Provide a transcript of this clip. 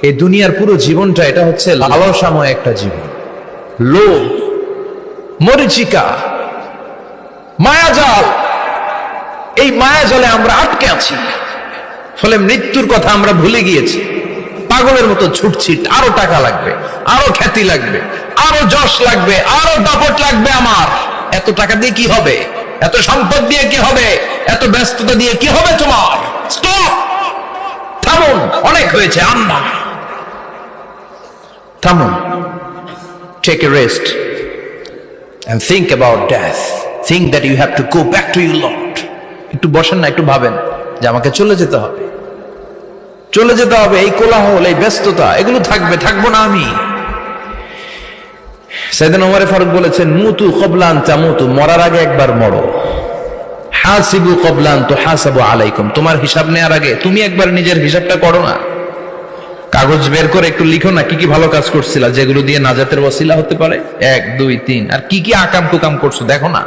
এই দুনিয়ার পুরো জীবনটা এটা হচ্ছে লালসাময় একটা জীবন, লোভ, মরিচিকা, মায়াজাল। এই মায়াজালে আমরা আটকে আছি, ফলে মৃত্যুর কথা আমরা ভুলে গিয়েছি। পাগলের মতো ছুটছি, আরো টাকা লাগবে, আরো খ্যাতি লাগবে, আরো যশ লাগবে, আরো দাপট লাগবে। আমার এত টাকা দিয়ে কি হবে? এত সম্পদ দিয়ে কি হবে? এত ব্যস্ততা দিয়ে কি হবে তোমার? স্টপ, থামুন, অনেক হয়েছে। আন্না, থামুন, take a rest and think about death. Think that you have to go back to your Lord. একটু বসেন না, একটু ভাবেন যে আমাকে চলে যেতে হবে, চলে যেতে হবে। এই কোলাহল, এই ব্যস্ততা, এগুলো থাকবে, থাকবো না আমি। সাইয়েদনা ওমর ফারুক বলেছেন, মুতু ক্বাবলা আন তামুতু, মরার আগে একবার মরো। হাসিবু ক্বাবলা আন তুহাসাবু আলাইকুম, তোমার হিসাব নেওয়ার আগে তুমি একবার নিজের হিসাবটা করো না। কাগজ বের করে একটু লিখো না কি কি ভালো কাজ করছিলা, যেগুলো দিয়ে নাজাতের ওসিলা হতে পারে। 1 2 3, আর কি কি আকাম কুকাম করছো দেখো না।